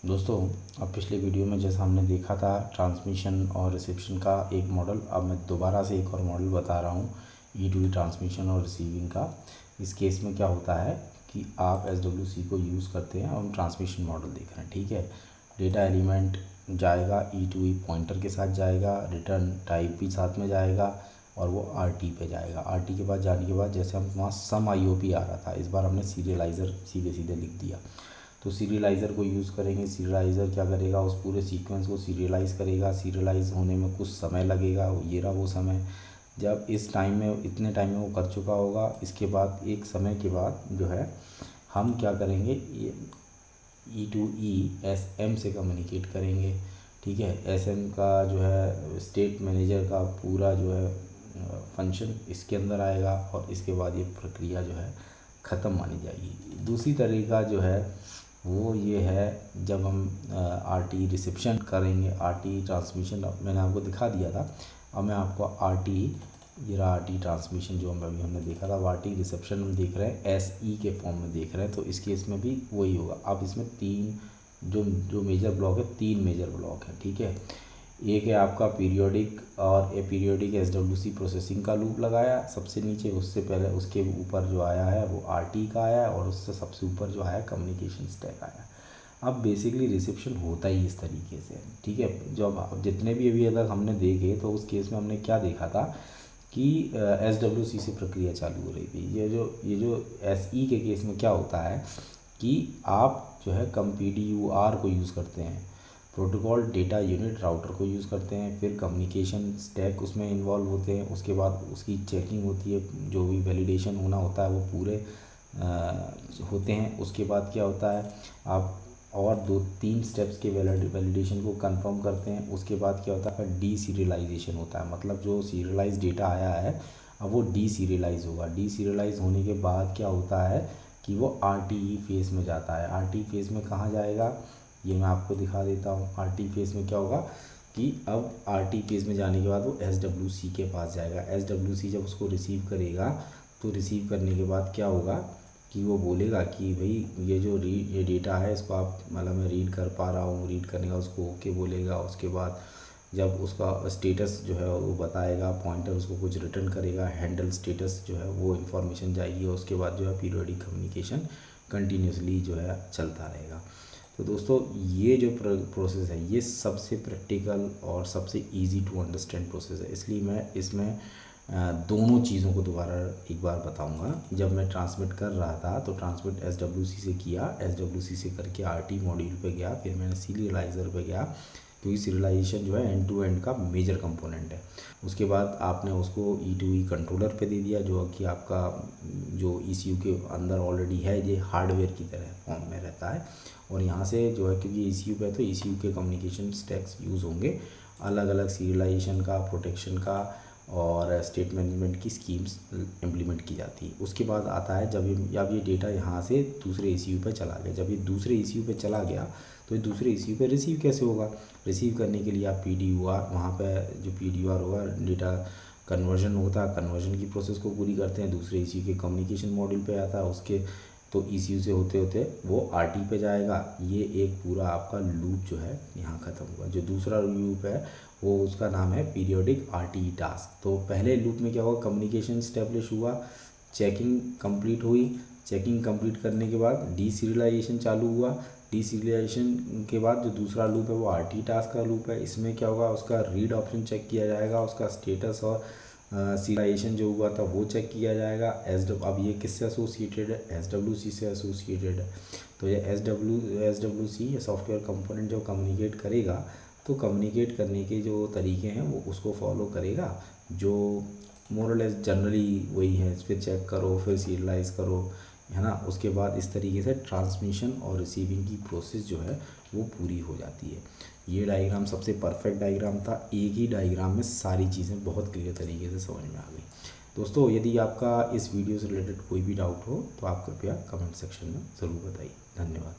दोस्तों, अब पिछले वीडियो में जैसा हमने देखा था ट्रांसमिशन और रिसेप्शन का एक मॉडल, अब मैं दोबारा से एक और मॉडल बता रहा हूँ ई टू ई ट्रांसमिशन और रिसीविंग का। इस केस में क्या होता है कि आप SWC को यूज़ करते हैं और हम ट्रांसमिशन मॉडल देख रहे हैं। ठीक है, डेटा एलिमेंट जाएगा ई टू ई पॉइंटर के साथ जाएगा, रिटर्न टाइप भी साथ में जाएगा और वो RT पे जाएगा। RT के बाद जाने के बाद जैसे हम वहाँ सम IOP आ रहा था, इस बार हमने सीरियलाइज़र सीधे सीधे लिख दिया। तो सीरियलाइज़र को यूज़ करेंगे। सीरियलाइज़र क्या करेगा, उस पूरे सीक्वेंस को सीरियलाइज़ करेगा। सीरियलाइज़ होने में कुछ समय लगेगा, ये रहा वो समय। जब इस टाइम में, इतने टाइम में वो कर चुका होगा, इसके बाद एक समय के बाद जो है हम क्या करेंगे, ये E2E SM से कम्युनिकेट करेंगे। ठीक है, SM का जो है स्टेट मैनेजर का पूरा जो है फंक्शन इसके अंदर आएगा और इसके बाद ये प्रक्रिया जो है ख़त्म मानी जाएगी। दूसरी तरीका जो है वो ये है, जब हम RT रिसेप्शन करेंगे, RT ट्रांसमिशन मैंने आपको दिखा दिया था। अब मैं आपको RT, ये रहा RT ट्रांसमिशन जो अभी हमने देखा था, RT रिसेप्शन हम देख रहे हैं SE के फॉर्म में देख रहे हैं। तो इस केस में भी वही होगा। अब इसमें तीन जो मेजर ब्लॉक है, तीन मेजर ब्लॉक है। ठीक है, एक है आपका पीरियोडिक और पीरियोडिक SWC प्रोसेसिंग का लूप लगाया सबसे नीचे, उससे पहले उसके ऊपर जो आया है वो RT का आया और उससे सबसे ऊपर जो आया कम्युनिकेशन स्टैक आया। अब बेसिकली रिसेप्शन होता ही इस तरीके से। ठीक है, जब जितने भी अभी तक हमने देखे तो उस केस में हमने क्या देखा था कि SWC से प्रक्रिया चालू हो रही थी। ये जो SE के केस में क्या होता है कि आप जो है PDUR को यूज़ करते हैं, प्रोटोकॉल डेटा यूनिट राउटर को यूज़ करते हैं, फिर कम्युनिकेशन स्टैक उसमें इन्वॉल्व होते हैं, उसके बाद उसकी चेकिंग होती है, जो भी वैलिडेशन होना होता है वो पूरे होते हैं। उसके बाद क्या होता है, आप और 2-3 स्टेप्स के वैलिडेशन को कंफर्म करते हैं। उसके बाद क्या होता है, डी सीरियलाइजेशन होता है, मतलब जो सीरियलाइज डेटा आया है अब वो डी सीरियलाइज होगा। डी सीरियलाइज होने के बाद क्या होता है कि वो RTE फेज़ में जाता है। RT फेज़ में कहाँ जाएगा, ये मैं आपको दिखा देता हूँ। RT फेज़ में क्या होगा कि अब RT फेज़ में जाने के बाद वो SWC के पास जाएगा। SWC जब उसको रिसीव करेगा तो रिसीव करने के बाद क्या होगा कि वो बोलेगा कि भाई ये डेटा है, इसको आप, मतलब मैं रीड कर पा रहा हूँ, रीड करने का उसको ओके बोलेगा। उसके बाद जब उसका स्टेटस जो है वो बताएगा, पॉइंटर उसको कुछ रिटर्न करेगा, हैंडल स्टेटस जो है वो इन्फॉर्मेशन जाएगी। उसके बाद जो है पीरियोडिक कम्युनिकेशन कंटिन्यूसली जो है चलता रहेगा। तो दोस्तों, ये जो प्रोसेस है ये सबसे प्रैक्टिकल और सबसे इजी टू अंडरस्टैंड प्रोसेस है, इसलिए मैं इसमें दोनों चीज़ों को दोबारा एक बार बताऊंगा। जब मैं ट्रांसमिट कर रहा था तो ट्रांसमिट SWC से किया, SWC से करके RT मॉड्यूल पे गया, फिर मैंने सीरियलाइज़र पे गया, क्योंकि सीरियलाइजेशन जो है एंड टू एंड का मेजर कंपोनेंट है। उसके बाद आपने उसको E2E कंट्रोलर पे दे दिया, जो कि आपका जो ECU के अंदर ऑलरेडी है, ये हार्डवेयर की तरह फॉर्म में रहता है। और यहाँ से जो है, क्योंकि ECU पे है तो ECU के कम्युनिकेशन स्टैक्स यूज़ होंगे, अलग अलग सीरियलाइजेशन का, प्रोटेक्शन का और स्टेट मैनेजमेंट की स्कीम्स इम्प्लीमेंट की जाती है। उसके बाद आता है जब ये डेटा यहाँ से दूसरे ECU पे चला गया। जब ये दूसरे ECU पे चला गया तो ये दूसरे ECU पे रिसीव कैसे होगा। रिसीव करने के लिए आप PDUR, वहाँ पे जो PDUR होगा, डेटा कन्वर्जन होता है, कन्वर्जन की प्रोसेस को पूरी करते हैं, दूसरे ECU के कम्युनिकेशन मॉड्यूल पे आता है, उसके तो ECU से होते होते वो RT पे जाएगा। ये एक पूरा आपका लूप जो है यहाँ ख़त्म हुआ। जो दूसरा लूप है वो उसका नाम है पीरियोडिक RTE टास्क। तो पहले लूप में क्या हुआ, कम्युनिकेशन स्टेब्लिश हुआ, चेकिंग कंप्लीट हुई, चेकिंग कंप्लीट करने के बाद डी सीरियलाइजेशन चालू हुआ। डी सीरियलाइजेशन के बाद जो दूसरा लूप है वो RT टास्क का लूप है। इसमें क्या होगा, उसका रीड ऑप्शन चेक किया जाएगा, उसका स्टेटस और सीरियलाइजेशन जो हुआ था वो चेक किया जाएगा। अब ये किससे एसोसिएटेड है, SWC से एसोसिएटेड है। तो ये SWC ये सॉफ्टवेयर कंपोनेंट जो कम्युनिकेट करेगा, तो कम्युनिकेट करने के जो तरीके हैं वो उसको फॉलो करेगा, जो मोर और लेस जनरली वही है। फिर चेक करो, फिर सीरियलाइज़ करो, है ना। उसके बाद इस तरीके से ट्रांसमिशन और रिसीविंग की प्रोसेस जो है वो पूरी हो जाती है। ये डायग्राम सबसे परफेक्ट डायग्राम था, एक ही डायग्राम में सारी चीज़ें बहुत क्लियर तरीके से समझ में आ गई। दोस्तों, यदि आपका इस वीडियो से रिलेटेड कोई भी डाउट हो तो आप कृपया कमेंट सेक्शन में ज़रूर बताइए। धन्यवाद।